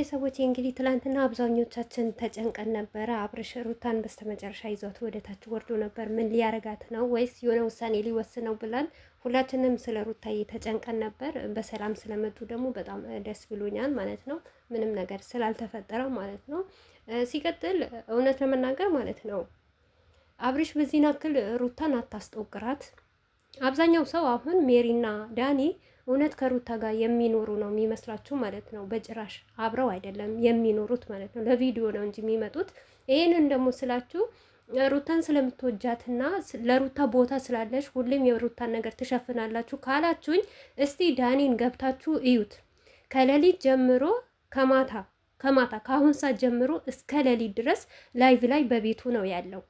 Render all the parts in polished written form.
ቤተሰቦች እንግዲህ ትላንትና አብዛኞቻችን ተጨንቀን ነበረ። አብርሽ ሩታን በስተመጨረሻ ይዟት ወደ ታች ወርዶ ነበር። ምን ሊያረጋት ነው ወይስ የሆነ ውሳኔ ሊወስነው ብለን ሁላችንም ስለ ሩታዬ ተጨንቀን ነበር። በሰላም ስለመጡ ደግሞ በጣም ደስ ብሎኛል ማለት ነው። ምንም ነገር ስላልተፈጠረ ማለት ነው። ሲቀጥል እውነት ለመናገር ማለት ነው አብርሽ በዚህ ናክል ሩታን አታስጠግራት። አብዛኛው ሰው አሁን ሜሪና ዳኒ እውነት ከሩታ ጋር የሚኖሩ ነው የሚመስላችሁ ማለት ነው። በጭራሽ አብረው አይደለም የሚኖሩት ማለት ነው። ለቪዲዮ ነው እንጂ የሚመጡት። ይህንን ደግሞ ስላችሁ ሩታን ስለምትወጃትና ለሩታ ቦታ ስላለሽ ሁሌም የሩታን ነገር ትሸፍናላችሁ ካላችሁኝ፣ እስቲ ዳኒን ገብታችሁ እዩት። ከሌሊት ጀምሮ ከማታ ከአሁን ሰዓት ጀምሮ እስከ ሌሊት ድረስ ላይቭ ላይ በቤቱ ነው ያለው።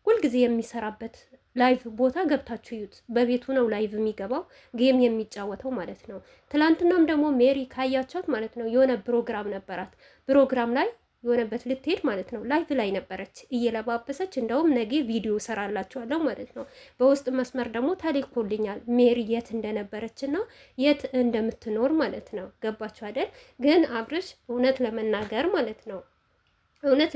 ሁልጊዜ የሚሰራበት ላይቭ ቦታ ገብታችሁ እዩት። በቤቱ ነው ላይቭ የሚገባው ጌም የሚጫወተው ማለት ነው። ትላንትናም ደግሞ ሜሪ ካያቻት ማለት ነው የሆነ ፕሮግራም ነበራት። ፕሮግራም ላይ የሆነበት ልትሄድ ማለት ነው ላይቭ ላይ ነበረች እየለባበሰች። እንደውም ነገ ቪዲዮ ሰራላችኋለሁ ማለት ነው። በውስጥ መስመር ደግሞ ተልኮልኛል ሜሪ የት እንደነበረች እና የት እንደምትኖር ማለት ነው። ገባችሁ አይደል? ግን አብርሽ እውነት ለመናገር ማለት ነው እውነት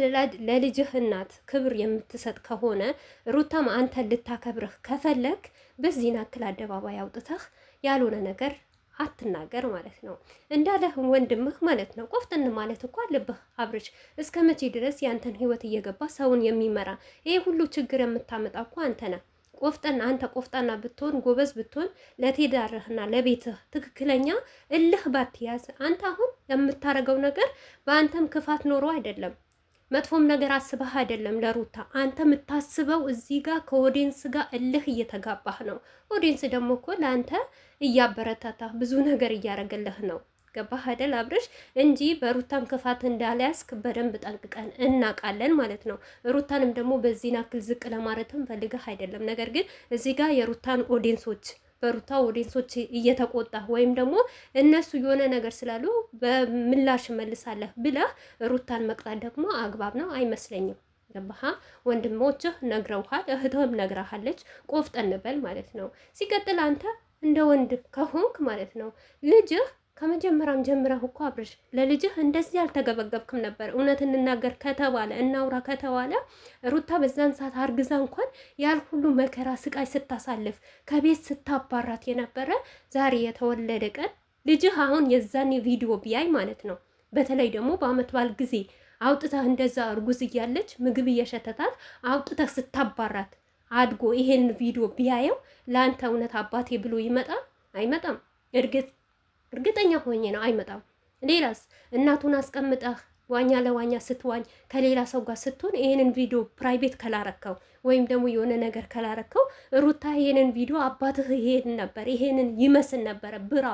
ለልጅህ እናት ክብር የምትሰጥ ከሆነ ሩታም አንተን ልታከብርህ ከፈለግ በዚህ ናክል አደባባይ አውጥተህ ያልሆነ ነገር አትናገር ማለት ነው። እንዳለህ ወንድምህ ማለት ነው። ቆፍጥን ማለት እኮ አለብህ አብርሽ። እስከ መቼ ድረስ ያንተን ህይወት እየገባ ሰውን የሚመራ ይሄ ሁሉ ችግር የምታመጣ እኮ አንተ ነህ። አንተ ቆፍጣና ብትሆን ጎበዝ ብትሆን ለትዳርህና ለቤትህ ትክክለኛ እልህ ባትያዝ፣ አንተ አሁን የምታረገው ነገር በአንተም ክፋት ኖሮ አይደለም መጥፎም ነገር አስበህ አይደለም ለሩታ አንተ የምታስበው እዚህ ጋር ከኦዲንስ ጋር እልህ እየተጋባህ ነው። ኦዲንስ ደግሞ እኮ ለአንተ እያበረታታህ ብዙ ነገር እያረገልህ ነው። ገባህ አይደል አብርሽ? እንጂ በሩታም ክፋት እንዳልያዝክ በደንብ ጠንቅቀን እናውቃለን ማለት ነው። ሩታንም ደግሞ በዚህ ናክል ዝቅ ለማለትም ፈልገህ አይደለም። ነገር ግን እዚህ ጋር የሩታን ኦዲንሶች በሩታ ኦዲንሶች እየተቆጣ ወይም ደግሞ እነሱ የሆነ ነገር ስላሉ በምላሽ መልሳለህ ብለህ ሩታን መቅጣት ደግሞ አግባብ ነው አይመስለኝም። ገባህ? ወንድሞችህ ነግረውሃል፣ እህትህም ነግራሃለች። ቆፍጠን በል ማለት ነው። ሲቀጥል አንተ እንደ ወንድ ከሆንክ ማለት ነው ልጅህ ከመጀመሪያም ጀምረህ እኮ አብርሽ ለልጅህ እንደዚህ አልተገበገብክም ነበር። እውነት እንናገር ከተባለ እናውራ ከተባለ ሩታ በዛን ሰዓት አርግዛ እንኳን ያል ሁሉ መከራ ስቃይ ስታሳልፍ ከቤት ስታባራት የነበረ ዛሬ የተወለደ ቀን ልጅህ አሁን የዛኔ ቪዲዮ ቢያይ ማለት ነው። በተለይ ደግሞ በአመት ባል ጊዜ አውጥተህ እንደዛ እርጉዝ እያለች ምግብ እየሸተታት አውጥተህ ስታባራት አድጎ ይሄን ቪዲዮ ቢያየው ለአንተ እውነት አባቴ ብሎ ይመጣል? አይመጣም። እርግጠኛ ሆኜ ነው አይመጣም። ሌላስ እናቱን አስቀምጠህ ዋኛ ለዋኛ ስትዋኝ ከሌላ ሰው ጋር ስትሆን ይሄንን ቪዲዮ ፕራይቬት ከላረከው ወይም ደግሞ የሆነ ነገር ከላረከው ሩታ ይሄንን ቪዲዮ አባትህ ይሄንን ይመስል ነበረ ብራ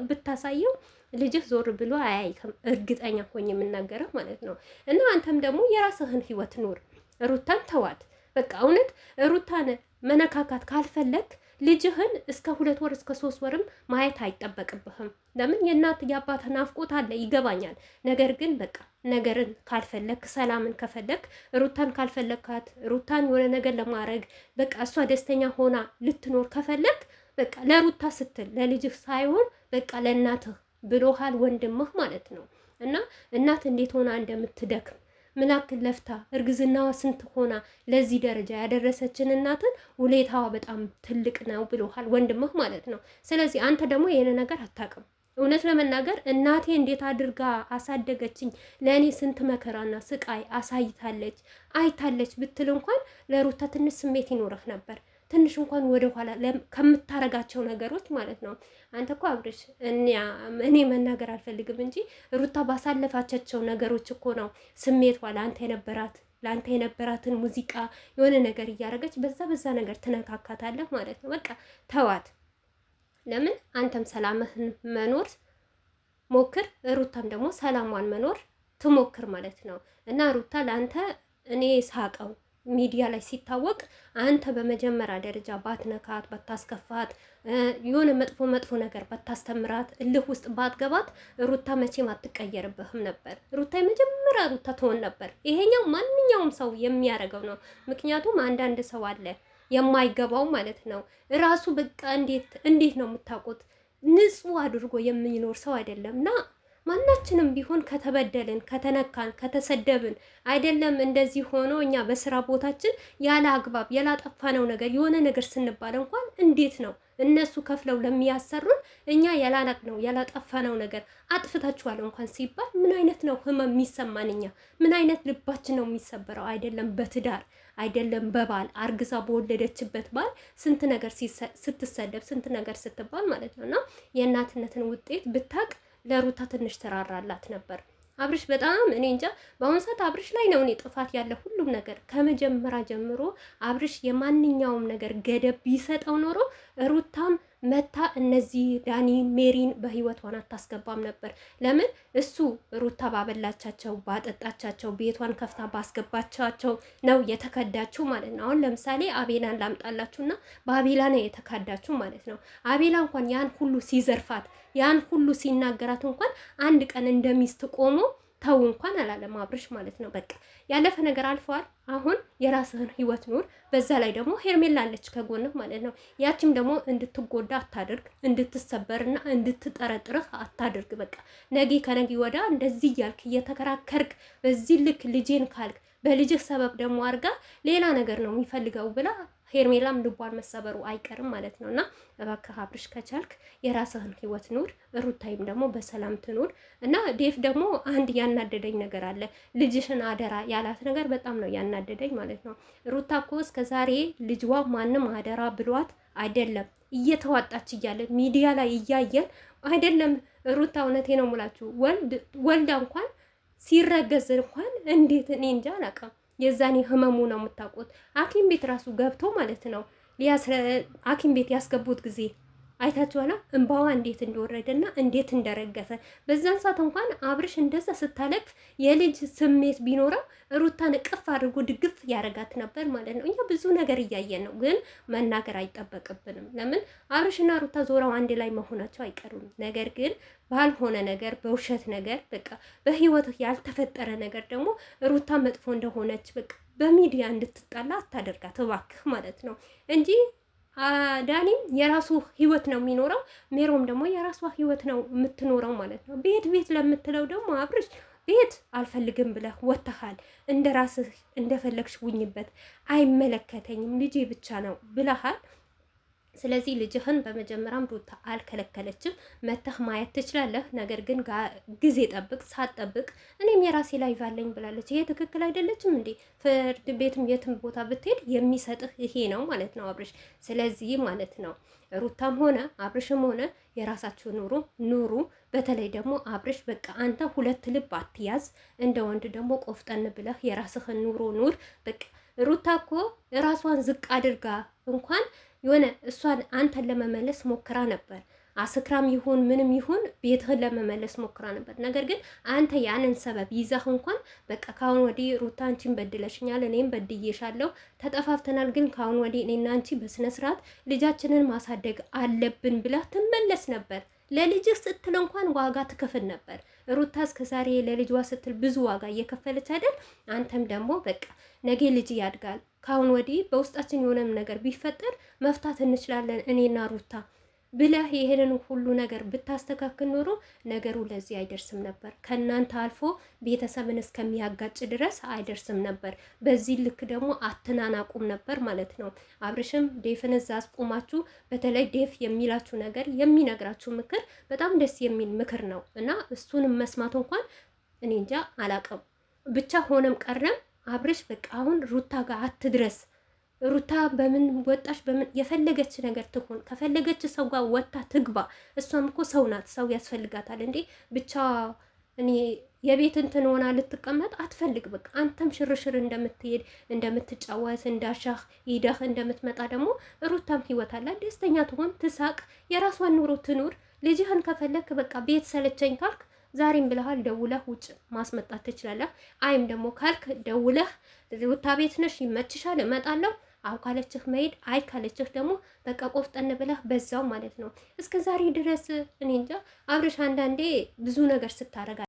ብታሳየው ልጅህ ዞር ብሎ አያይክም። እርግጠኛ ሆኜ የምናገረው ማለት ነው። እና አንተም ደግሞ የራስህን ህይወት ኑር። ሩታን ተዋት በቃ። እውነት ሩታን መነካካት ካልፈለግ ልጅህን እስከ 2 ወር እስከ 3 ወርም ማየት አይጠበቅብህም። ለምን የእናት የአባት ናፍቆት አለ ይገባኛል። ነገር ግን በቃ ነገርን ካልፈለግ ሰላምን ከፈለግ ሩታን ካልፈለግካት ሩታን የሆነ ነገር ለማድረግ በቃ እሷ ደስተኛ ሆና ልትኖር ከፈለግ በቃ ለሩታ ስትል ለልጅህ ሳይሆን በቃ ለእናትህ ብሎሃል ወንድምህ ማለት ነው። እና እናት እንዴት ሆና እንደምትደክም ምናክል ለፍታ እርግዝናዋ ስንት ሆና ለዚህ ደረጃ ያደረሰችን እናትን ውለታዋ በጣም ትልቅ ነው ብሎሃል ወንድምህ ማለት ነው። ስለዚህ አንተ ደግሞ ይሄን ነገር አታውቅም። እውነት ለመናገር እናቴ እንዴት አድርጋ አሳደገችኝ፣ ለእኔ ስንት መከራና ስቃይ አሳይታለች አይታለች ብትል እንኳን ለሩታ ትንሽ ስሜት ይኖርህ ነበር። ትንሽ እንኳን ወደ ኋላ ከምታረጋቸው ነገሮች ማለት ነው። አንተ እኮ አብርሽ እኔ መናገር አልፈልግም እንጂ ሩታ ባሳለፋቻቸው ነገሮች እኮ ነው ስሜቷ ለአንተ የነበራትን ሙዚቃ የሆነ ነገር እያደረገች በዛ ነገር ትነካካታለህ ማለት ነው። በቃ ተዋት። ለምን አንተም ሰላምህን መኖር ሞክር፣ ሩታም ደግሞ ሰላሟን መኖር ትሞክር ማለት ነው። እና ሩታ ለአንተ እኔ ሳቀው ሚዲያ ላይ ሲታወቅ አንተ በመጀመሪያ ደረጃ ባትነካት ባታስከፋት የሆነ መጥፎ ነገር ባታስተምራት እልህ ውስጥ ባትገባት ሩታ መቼም አትቀየርብህም ነበር። ሩታ የመጀመሪያ ሩታ ትሆን ነበር። ይሄኛው ማንኛውም ሰው የሚያደርገው ነው። ምክንያቱም አንዳንድ ሰው አለ የማይገባው ማለት ነው። ራሱ በቃ እንዴት ነው የምታውቁት? ንጹህ አድርጎ የሚኖር ሰው አይደለም። እና ማናችንም ቢሆን ከተበደልን፣ ከተነካን፣ ከተሰደብን አይደለም እንደዚህ ሆኖ እኛ በስራ ቦታችን ያለ አግባብ ያላጠፋነው ነገር የሆነ ነገር ስንባል እንኳን እንዴት ነው እነሱ ከፍለው ለሚያሰሩን እኛ ያላነቅነው ያላጠፋነው ነገር አጥፍታችኋል እንኳን ሲባል ምን አይነት ነው ህመም የሚሰማን? እኛ ምን አይነት ልባችን ነው የሚሰበረው? አይደለም በትዳር አይደለም በባል አርግዛ በወለደችበት ባል ስንት ነገር ስትሰደብ ስንት ነገር ስትባል ማለት ነው። እና የእናትነትን ውጤት ብታቅ ለሩታ ትንሽ ተራራላት ነበር። አብርሽ በጣም እኔ እንጃ በአሁኑ ሰዓት አብርሽ ላይ ነው እኔ ጥፋት ያለ ሁሉም ነገር ከመጀመሪያ ጀምሮ አብርሽ የማንኛውም ነገር ገደብ ቢሰጠው ኖሮ ሩታም መታ እነዚህ ዳኒ ሜሪን በህይወቷን አታስገባም ነበር። ለምን እሱ ሩታ ባበላቻቸው ባጠጣቻቸው ቤቷን ከፍታ ባስገባቻቸው ነው የተከዳችው ማለት ነው። አሁን ለምሳሌ አቤላን ላምጣላችሁና በአቤላ ነው የተካዳችሁ ማለት ነው። አቤላ እንኳን ያን ሁሉ ሲዘርፋት ያን ሁሉ ሲናገራት እንኳን አንድ ቀን እንደሚስት ቆሞ ተው እንኳን አላለም አብርሽ ማለት ነው። በቃ ያለፈ ነገር አልፈዋል። አሁን የራስህን ህይወት ኑር። በዛ ላይ ደግሞ ሄርሜላ አለች ከጎንህ ማለት ነው። ያቺም ደግሞ እንድትጎዳ አታድርግ፣ እንድትሰበርና እንድትጠረጥርህ አታድርግ። በቃ ነጊ ከነጊ ወዳ እንደዚህ እያልክ እየተከራከርክ በዚህ ልክ ልጄን ካልክ በልጅህ ሰበብ ደግሞ አድርጋ ሌላ ነገር ነው የሚፈልገው ብላ ሄርሜላም ልቧን መሰበሩ አይቀርም ማለት ነው። እና እባክህ አብርሽ ከቻልክ የራስህን ህይወት ኑር፣ ሩታይም ደግሞ በሰላም ትኑር። እና ዴፍ ደግሞ አንድ ያናደደኝ ነገር አለ። ልጅሽን አደራ ያላት ነገር በጣም ነው ያናደደኝ ማለት ነው። ሩታ እኮ እስከ ዛሬ ልጅዋ ማንም አደራ ብሏት አይደለም እየተዋጣች እያለ ሚዲያ ላይ እያየን አይደለም። ሩታ እውነቴ ነው ሙላችሁ ወልዳ እንኳን ሲረገዝ እንኳን እንዴት እኔ እንጃ አላውቅም። የዛኔ ህመሙ ነው የምታውቁት። ሐኪም ቤት ራሱ ገብቶ ማለት ነው ሐኪም ቤት ያስገቡት ጊዜ አይታችኋላ እንባዋ እንዴት እንደወረደና እንዴት እንደረገፈ። በዛን ሰዓት እንኳን አብርሽ እንደዛ ስታለቅስ የልጅ ስሜት ቢኖረው ሩታን እቅፍ አድርጎ ድግፍ ያረጋት ነበር ማለት ነው። እኛ ብዙ ነገር እያየን ነው፣ ግን መናገር አይጠበቅብንም። ለምን አብርሽና ሩታ ዞረው አንድ ላይ መሆናቸው አይቀሩም። ነገር ግን ባልሆነ ነገር በውሸት ነገር በቃ በህይወት ያልተፈጠረ ነገር ደግሞ ሩታ መጥፎ እንደሆነች በቃ በሚዲያ እንድትጣላ አታደርጋት እባክህ ማለት ነው እንጂ ዳኒም የራሱ ህይወት ነው የሚኖረው፣ ሜሮም ደግሞ የራሷ ህይወት ነው የምትኖረው ማለት ነው። ቤት ለምትለው ደግሞ አብርሽ ቤት አልፈልግም ብለህ ወጥተሃል። እንደ ራስህ እንደፈለግሽ ውኝበት፣ አይመለከተኝም ልጄ ብቻ ነው ብለሃል። ስለዚህ ልጅህን በመጀመሪያም ሩታ አልከለከለችም፣ መተህ ማየት ትችላለህ። ነገር ግን ጊዜ ጠብቅ፣ ሳትጠብቅ እኔም የራሴ ላይቭ አለኝ ብላለች። ይሄ ትክክል አይደለችም እንዴ? ፍርድ ቤትም የትም ቦታ ብትሄድ የሚሰጥህ ይሄ ነው ማለት ነው አብርሽ። ስለዚህ ማለት ነው ሩታም ሆነ አብርሽም ሆነ የራሳችሁ ኑሩ። በተለይ ደግሞ አብርሽ በቃ አንተ ሁለት ልብ አትያዝ፣ እንደ ወንድ ደግሞ ቆፍጠን ብለህ የራስህን ኑሮ ኑር። በቃ ሩታ እኮ ራሷን ዝቅ አድርጋ እንኳን የሆነ እሷን አንተን ለመመለስ ሞክራ ነበር። አስክራም ይሁን ምንም ይሁን ቤትህን ለመመለስ ሞክራ ነበር። ነገር ግን አንተ ያንን ሰበብ ይዘህ እንኳን በቃ ካሁን ወዲህ ሩታ አንቺን በድለሽኛል፣ እኔም በድዬሻለሁ፣ ተጠፋፍተናል፣ ግን ካሁን ወዲህ እኔና አንቺ በስነ ስርዓት ልጃችንን ማሳደግ አለብን ብለህ ትመለስ ነበር። ለልጅህ ስትል እንኳን ዋጋ ትከፍል ነበር። ሩታ እስከዛሬ ለልጇ ስትል ብዙ ዋጋ እየከፈለች አይደል? አንተም ደግሞ በቃ ነገ ልጅ ያድጋል፣ ካሁን ወዲህ በውስጣችን የሆነም ነገር ቢፈጠር መፍታት እንችላለን እኔና ሩታ ብለህ ይሄንን ሁሉ ነገር ብታስተካክል ኖሮ ነገሩ ለዚህ አይደርስም ነበር። ከእናንተ አልፎ ቤተሰብን እስከሚያጋጭ ድረስ አይደርስም ነበር። በዚህ ልክ ደግሞ አትናናቁም ነበር ማለት ነው። አብርሽም ዴፍን እዛ አስቆማችሁ። በተለይ ዴፍ የሚላችሁ ነገር የሚነግራችሁ ምክር በጣም ደስ የሚል ምክር ነው እና እሱንም መስማት እንኳን እኔ እንጃ አላቅም። ብቻ ሆነም ቀረም አብርሽ በቃ አሁን ሩታ ጋር አትድረስ። ሩታ በምን ወጣሽ በምን የፈለገች ነገር ትሆን፣ ከፈለገች ሰው ጋር ወጣ ትግባ። እሷም እኮ ሰው ናት፣ ሰው ያስፈልጋታል እንዴ። ብቻ እኔ የቤት እንትን ሆና ልትቀመጥ አትፈልግ። በቃ አንተም ሽርሽር እንደምትሄድ እንደምትጫወት እንዳሻህ ሂደህ እንደምትመጣ ደግሞ ሩታም ህይወት አላት። ደስተኛ ትሆን፣ ትሳቅ፣ የራሷን ኑሮ ትኑር። ልጅህን ከፈለክ በቃ ቤት ሰለቸኝ ካልክ ዛሬም ብለሃል ደውለህ ውጭ ማስመጣት ትችላለህ። አይም ደግሞ ካልክ ደውለህ ሩታ ቤት ነሽ ይመችሻል እመጣለሁ አው ካለችህ መሄድ፣ አይ ካለችህ ደግሞ በቃ ቆፍጠን ብለህ በዛው ማለት ነው። እስከ ዛሬ ድረስ እኔ እንጃ አብርሽ አንዳንዴ ብዙ ነገር ስታረጋ